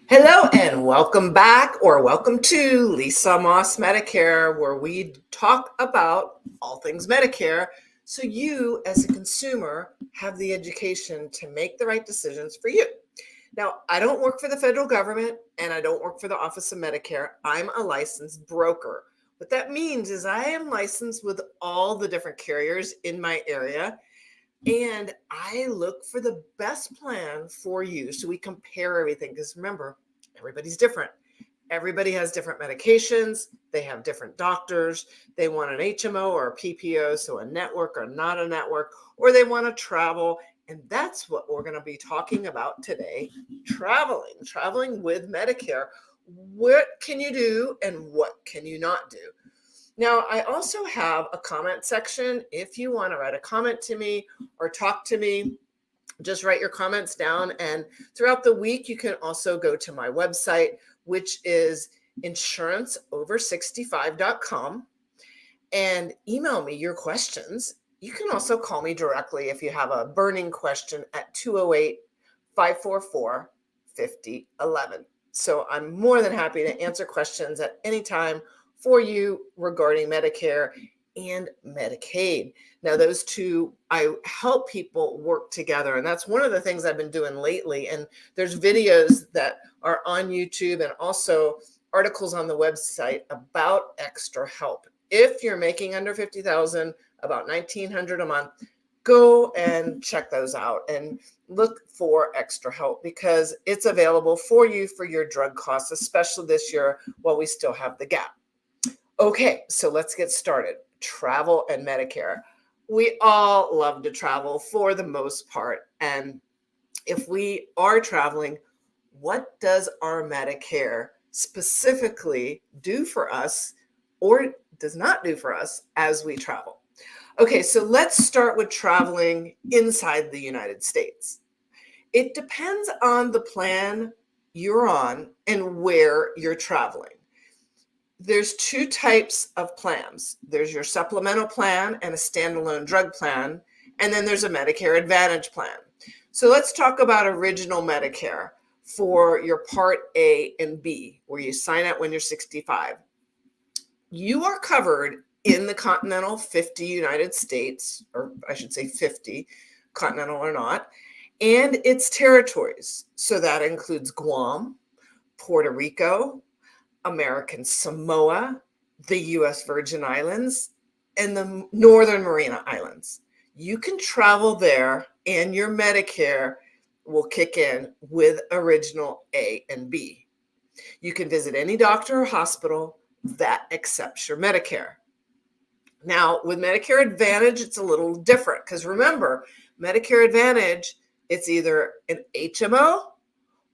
Hello and welcome back, or welcome to Lisa Moss Medicare, where we talk about all things Medicare so you, as a consumer, have the education to make the right decisions for you. Now, I don't work for the federal government and I don't work for the Office of Medicare. I'm a licensed broker. What that means is I am licensed with all the different carriers in my area, and I look for the best plan for you. So we compare everything because remember, everybody's different. Everybody has different medications. They have different doctors. They want an HMO or a PPO, so a network or not a network, or they want to travel. And that's what we're going to be talking about today, traveling with Medicare. What can you do and what can you not do? Now, I also have a comment section. If you want to write a comment to me or talk to me, just write your comments down. And throughout the week, you can also go to my website, which is insuranceover65.com, and email me your questions. You can also call me directly if you have a burning question at 208-544-5011. So I'm more than happy to answer questions at any time for you regarding Medicare and Medicaid. Now, those two, I help people work together. And that's one of the things I've been doing lately. And there's videos that are on YouTube and also articles on the website about extra help. If you're making under 50,000, about 1,900 a month, go and check those out and look for extra help because it's available for you for your drug costs, especially this year while we still have the gap. Okay, so let's get started. Travel and Medicare. We all love to travel for the most part. And if we are traveling, what does our Medicare specifically do for us or does not do for us as we travel? Okay, so let's start with traveling inside the United States. It depends on the plan you're on and where you're traveling. There's two types of plans. There's your supplemental plan and a standalone drug plan, and then there's a Medicare Advantage plan. So let's talk about original Medicare for your Part A and B, where you sign up when you're 65. You are covered in the continental 50 United States, or I should say 50, continental or not, and its territories. So that includes Guam, Puerto Rico, American Samoa, the U.S. Virgin Islands, and the Northern Mariana Islands. You can travel there and your Medicare will kick in with original A and B. You can visit any doctor or hospital that accepts your Medicare. Now, with Medicare Advantage, it's a little different because remember, Medicare Advantage, it's either an HMO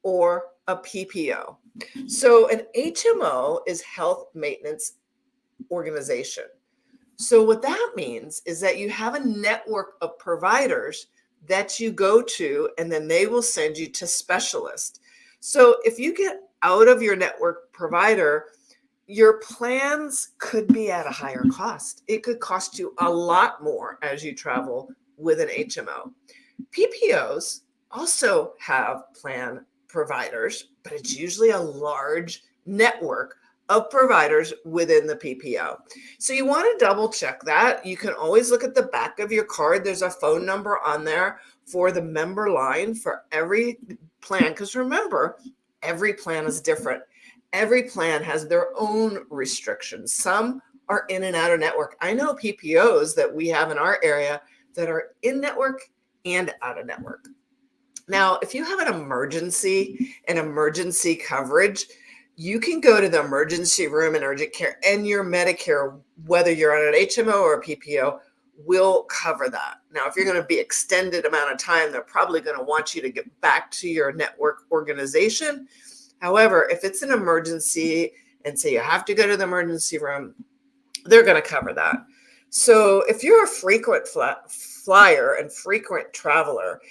or a PPO. So an HMO is Health Maintenance Organization. So what that means is that you have a network of providers that you go to, and then they will send you to specialists. So if you get out of your network provider, your plans could be at a higher cost. It could cost you a lot more as you travel with an HMO. PPOs also have plan providers, but it's usually a large network of providers within the PPO. So you want to double check that. You can always look at the back of your card. There's a phone number on there for the member line for every plan. Because remember, every plan is different. Every plan has their own restrictions. Some are in and out of network. I know PPOs that we have in our area that are in network and out of network. Now, if you have an emergency coverage, you can go to the emergency room in urgent care, and your Medicare, whether you're on an HMO or a PPO, will cover that. Now, if you're going to be extended amount of time, they're probably going to want you to get back to your network organization. However, if it's an emergency and say you have to go to the emergency room, they're going to cover that. So if you're a frequent flyer and frequent traveler,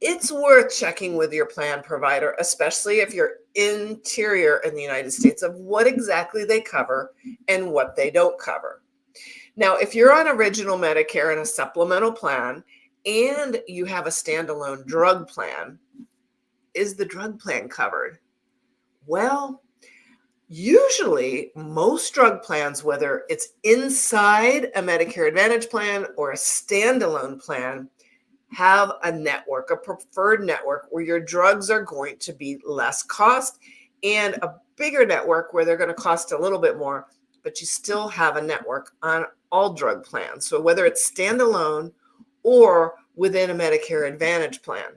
it's worth checking with your plan provider, especially if you're interior in the United States, of what exactly they cover and what they don't cover. Now, if you're on original Medicare and a supplemental plan and you have a standalone drug plan, is the drug plan covered? Well, usually most drug plans, whether it's inside a Medicare Advantage plan or a standalone plan, have a network, a preferred network where your drugs are going to be less cost, and a bigger network where they're going to cost a little bit more, but you still have a network on all drug plans. So whether it's standalone or within a Medicare Advantage plan.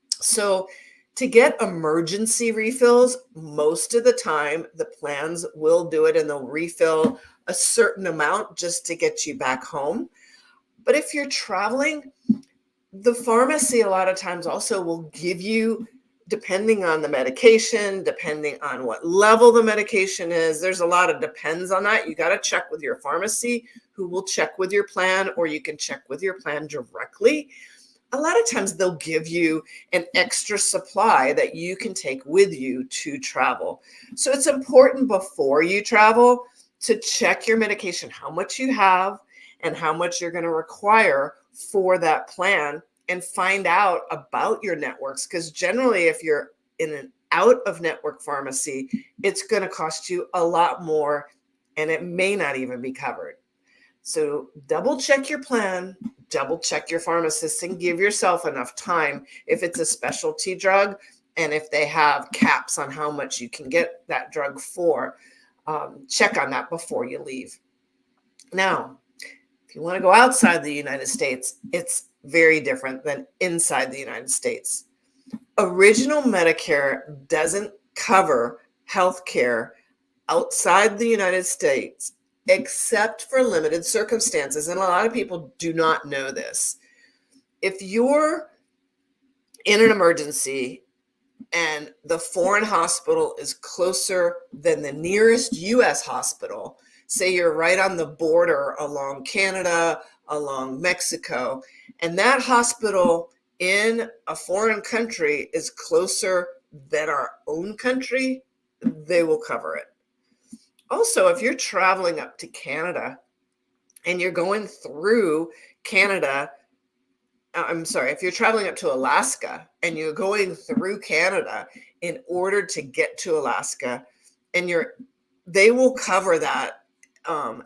So to get emergency refills, most of the time the plans will do it and they'll refill a certain amount just to get you back home. But if you're traveling, the pharmacy a lot of times also will give you, depending on the medication, depending on what level the medication is, there's a lot of depends on that. You got to check with your pharmacy, who will check with your plan, or you can check with your plan directly. A lot of times they'll give you an extra supply that you can take with you to travel. So it's important before you travel to check your medication, how much you have and how much you're going to require for that plan, and find out about your networks. Because generally, if you're in an out of network pharmacy, it's going to cost you a lot more and it may not even be covered. So double check your plan, double check your pharmacist, and give yourself enough time if it's a specialty drug and if they have caps on how much you can get that drug for. Check on that before you leave. Now, if you want to go outside the United States, it's very different than inside the United States. Original Medicare doesn't cover health care outside the United States except for limited circumstances. And a lot of people do not know this. If you're in an emergency and the foreign hospital is closer than the nearest US hospital, say you're right on the border along Canada, along Mexico, and that hospital in a foreign country is closer than our own country, they will cover it. Also, if you're traveling up to Canada and you're going through Canada, if you're traveling up to Alaska and you're going through Canada in order to get to Alaska, and they will cover that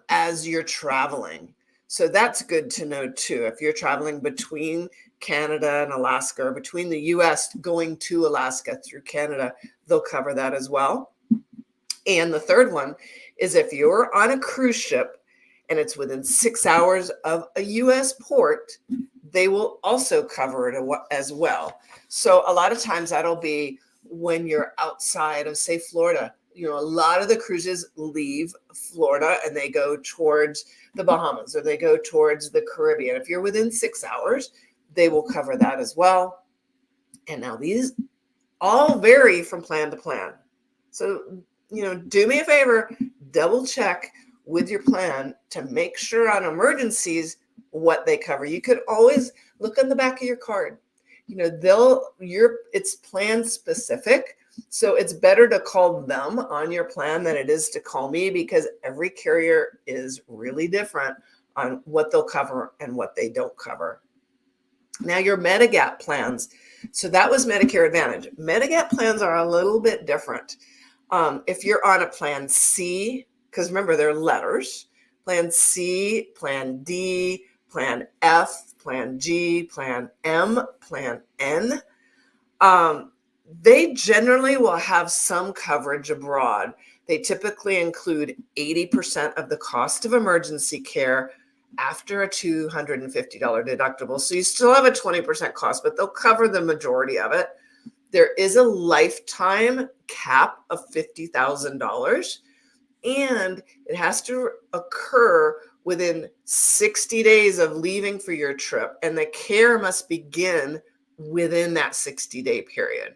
as you're traveling. So that's good to know too. If you're traveling between Canada and Alaska, or between the US going to Alaska through Canada, they'll cover that as well. And the third one is if you're on a cruise ship and it's within 6 hours of a US port, they will also cover it as well. So a lot of times that'll be when you're outside of, say, Florida. A lot of the cruises leave Florida and they go towards the Bahamas or they go towards the Caribbean. If you're within 6 hours, they will cover that as well. And now these all vary from plan to plan. So, do me a favor, double check with your plan to make sure on emergencies what they cover. You could always look on the back of your card. It's plan specific. So it's better to call them on your plan than it is to call me, because every carrier is really different on what they'll cover and what they don't cover. Now, your Medigap plans. So that was Medicare Advantage. Medigap plans are a little bit different. If you're on a plan C, because remember, they're letters, plan C, plan D, plan F, plan G, plan M, plan N, they generally will have some coverage abroad. They typically include 80% of the cost of emergency care after a $250 deductible. So you still have a 20% cost, but they'll cover the majority of it. There is a lifetime cap of $50,000, and it has to occur within 60 days of leaving for your trip, and the care must begin within that 60-day period.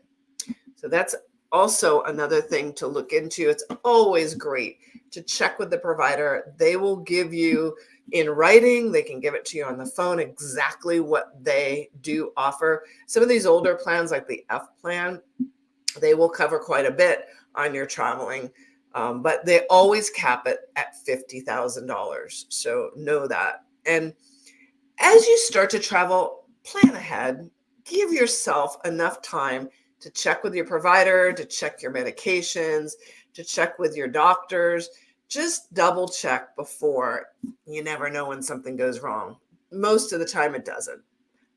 So that's also another thing to look into. It's always great to check with the provider. They will give you in writing, they can give it to you on the phone, exactly what they do offer. Some of these older plans, like the F plan, they will cover quite a bit on your traveling, but they always cap it at $50,000. So know that. And as you start to travel, plan ahead. Give yourself enough time to check with your provider, to check your medications, to check with your doctors. Just double check before. You never know when something goes wrong. Most of the time it doesn't.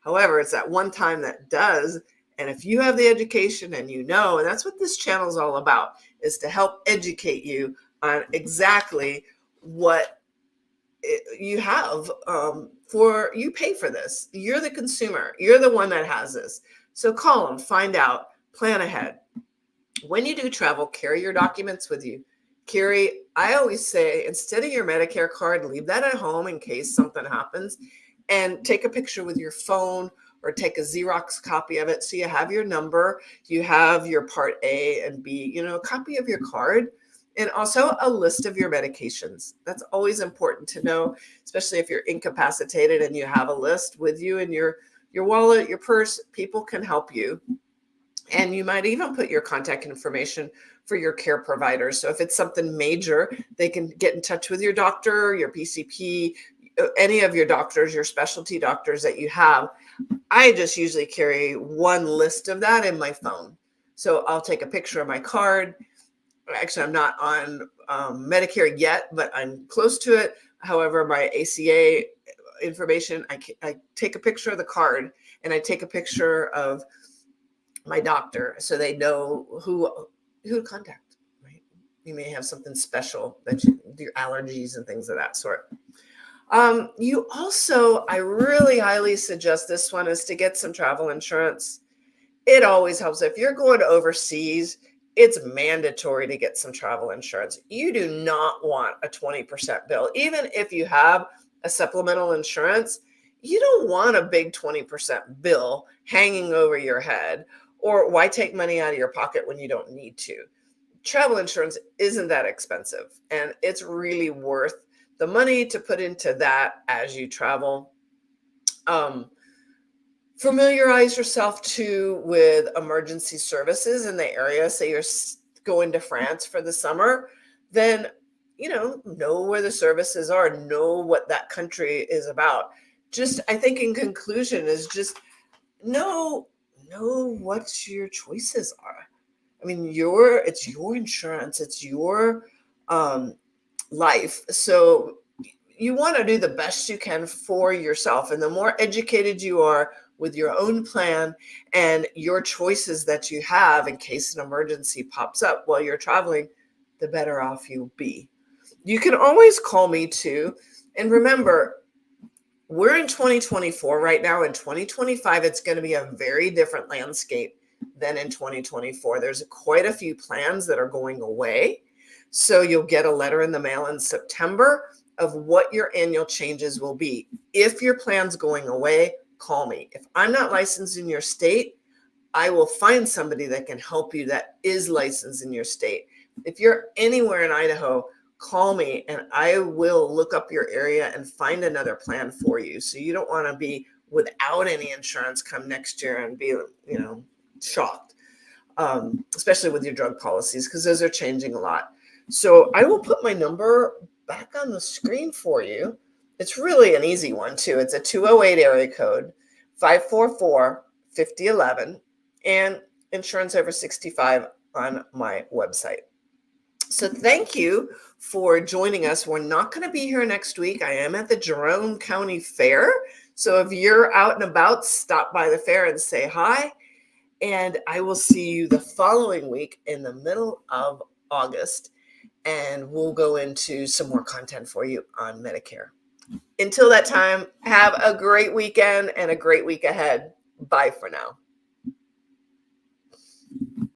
However, it's that one time that does. And if you have the education and you know, and that's what this channel is all about, is to help educate you on exactly what you have for, you pay for this. You're the consumer. You're the one that has this. So call them, find out, plan ahead. When you do travel, carry your documents with you. I always say, instead of your Medicare card, leave that at home in case something happens, and take a picture with your phone or take a Xerox copy of it. So you have your number, you have your part A and B, a copy of your card, and also a list of your medications. That's always important to know, especially if you're incapacitated and you have a list with you in your wallet, your purse. People can help you. And you might even put your contact information for your care providers. So if it's something major, they can get in touch with your doctor, your PCP, any of your doctors, your specialty doctors that you have. I just usually carry one list of that in my phone. So I'll take a picture of my card. Actually, I'm not on Medicare yet, but I'm close to it. However, my ACA information, I take a picture of the card, and I take a picture of my doctor so they know who to contact, right? You may have something special that your allergies and things of that sort. You also, I really highly suggest this one, is to get some travel insurance. It always helps. If you're going overseas, it's mandatory to get some travel insurance. You do not want a 20% bill. Even if you have a supplemental insurance, you don't want a big 20% bill hanging over your head. Or why take money out of your pocket when you don't need to? Travel insurance isn't that expensive, and it's really worth the money to put into that as you travel. Familiarize yourself too with emergency services in the area. Say you're going to France for the summer, then know where the services are, know what that country is about. Just, I think in conclusion, is just know what your choices are. I mean, it's your insurance, it's your life. So you want to do the best you can for yourself. And the more educated you are with your own plan and your choices that you have in case an emergency pops up while you're traveling, the better off you'll be. You can always call me too. And remember, we're in 2024 right now. In 2025, it's going to be a very different landscape than in 2024. There's quite a few plans that are going away. So you'll get a letter in the mail in September of what your annual changes will be. If your plan's going away, call me. If I'm not licensed in your state, I will find somebody that can help you that is licensed in your state. If you're anywhere in Idaho, call me and I will look up your area and find another plan for you. So you don't want to be without any insurance come next year and be, shocked, especially with your drug policies, because those are changing a lot. So I will put my number back on the screen for you. It's really an easy one too. It's a 208 area code, 544-5011, and insurance over 65 on my website. So thank you for joining us. We're not going to be here next week. I am at the Jerome County Fair. So if you're out and about, stop by the fair and say hi. And I will see you the following week in the middle of August. And we'll go into some more content for you on Medicare. Until that time, have a great weekend and a great week ahead. Bye for now.